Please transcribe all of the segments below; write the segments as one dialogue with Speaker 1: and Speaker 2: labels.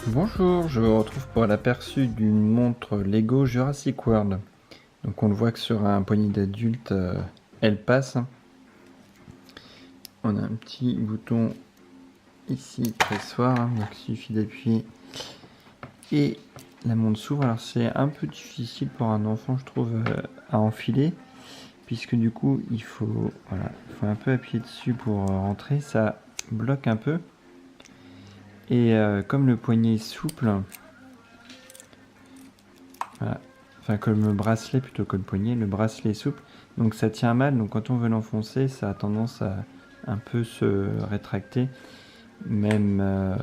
Speaker 1: Bonjour, je vous retrouve pour l'aperçu d'une montre Lego Jurassic World. Donc on le voit que sur un poignet d'adulte, elle passe. On a un petit bouton ici, pressoir, donc il suffit d'appuyer et la montre s'ouvre. Alors c'est un peu difficile pour un enfant, je trouve, à enfiler, puisque du coup il faut un peu appuyer dessus pour rentrer, ça bloque un peu. Et comme le poignet est souple, voilà. Enfin, comme le bracelet plutôt que le poignet, le bracelet est souple, donc ça tient mal. Donc quand on veut l'enfoncer, ça a tendance à un peu se rétracter, même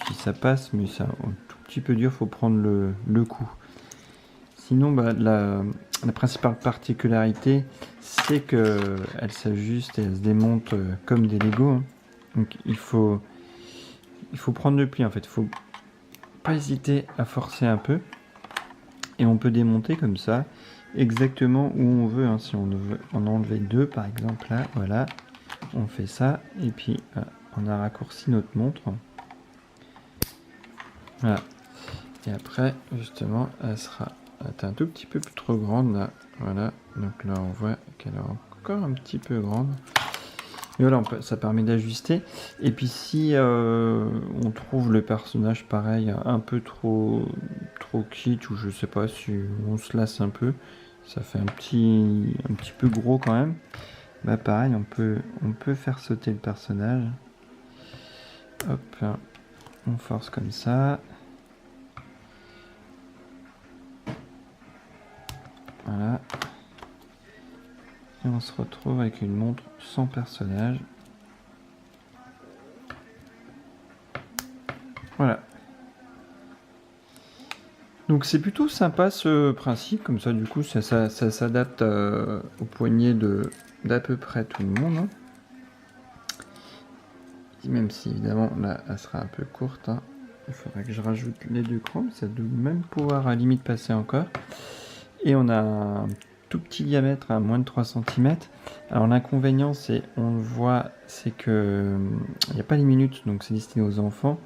Speaker 1: si ça passe, mais c'est un tout petit peu dur, faut prendre le coup. Sinon, la principale particularité, c'est qu'elle s'ajuste et elle se démonte comme des Lego, hein. Donc il faut prendre le pli en fait, il faut pas hésiter à forcer un peu. Et on peut démonter comme ça exactement où on veut, hein. Si on veut en enlever deux par exemple, là, voilà, on fait ça et puis on a raccourci notre montre. Voilà. Et après, justement, elle sera un tout petit peu plus trop grande là. Voilà, donc là on voit qu'elle est encore un petit peu grande. Et voilà, ça permet d'ajuster. Et puis si on trouve le personnage pareil un peu trop kitsch, ou je sais pas, si on se lasse un peu, ça fait un petit peu gros quand même. Bah pareil, on peut faire sauter le personnage. Hop, on force comme ça. Voilà. Et on se retrouve avec une montre sans personnage. Voilà. Donc c'est plutôt sympa ce principe, comme ça du coup ça s'adapte au poignet d'à peu près tout le monde, hein. Même si évidemment là elle sera un peu courte, hein. Il faudrait que je rajoute les deux crans, ça doit même pouvoir à la limite passer encore. Et on a un tout petit diamètre à moins de 3 cm. Alors l'inconvénient, c'est, on le voit, c'est que il n'y a pas les minutes, donc c'est destiné aux enfants.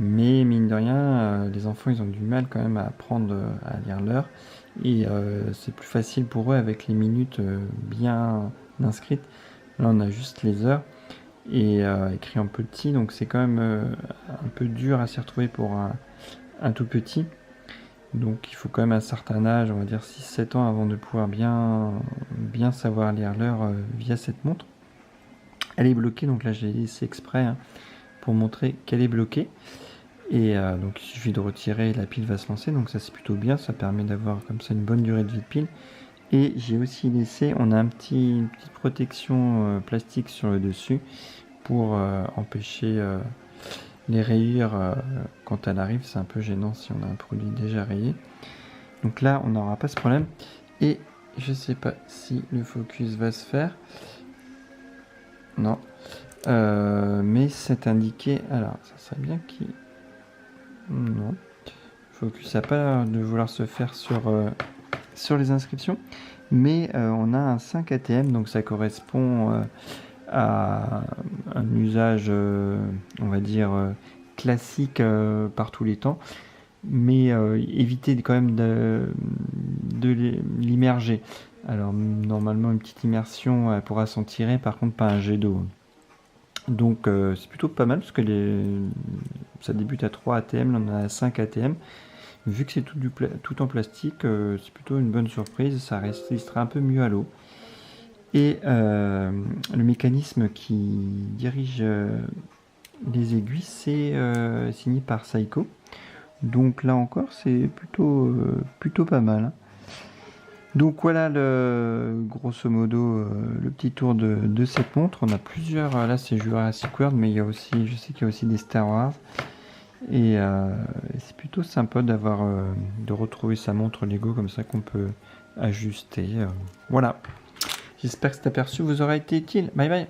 Speaker 1: Mais mine de rien, les enfants ils ont du mal quand même à apprendre à lire l'heure. Et c'est plus facile pour eux avec les minutes bien inscrites. Là on a juste les heures et écrit en petit, donc c'est quand même un peu dur à s'y retrouver pour un tout petit. Donc il faut quand même un certain âge, on va dire 6-7 ans, avant de pouvoir bien savoir lire l'heure via cette montre. Elle est bloquée, donc là j'ai laissé exprès, hein, pour montrer qu'elle est bloquée. Et donc il suffit de retirer, la pile va se lancer, donc ça c'est plutôt bien, ça permet d'avoir comme ça une bonne durée de vie de pile. Et j'ai aussi laissé, on a une petite protection plastique sur le dessus pour empêcher les rayures quand elle arrive. C'est un peu gênant si on a un produit déjà rayé. Donc là on n'aura pas ce problème. Et je sais pas si le focus va se faire. Non. Mais c'est indiqué. Alors ça serait bien qu'il... Non. Focus n'a pas l'air de vouloir se faire sur les inscriptions. Mais on a un 5 ATM, donc ça correspond à un usage, on va dire, classique par tous les temps. Mais éviter quand même de l'immerger. Alors normalement une petite immersion elle pourra s'en tirer, par contre pas un jet d'eau. Donc c'est plutôt pas mal parce que ça débute à 3 ATM, là on a 5 ATM. Vu que c'est tout en plastique, c'est plutôt une bonne surprise, ça résistera un peu mieux à l'eau. Et le mécanisme qui dirige les aiguilles, c'est signé par Seiko. Donc là encore, c'est plutôt pas mal, hein. Donc voilà grosso modo le petit tour de cette montre. On a plusieurs, là c'est Jurassic World, mais je sais qu'il y a aussi des Star Wars. Et c'est plutôt sympa de retrouver sa montre Lego comme ça qu'on peut ajuster. Voilà. J'espère que cet aperçu vous aura été utile. Bye bye.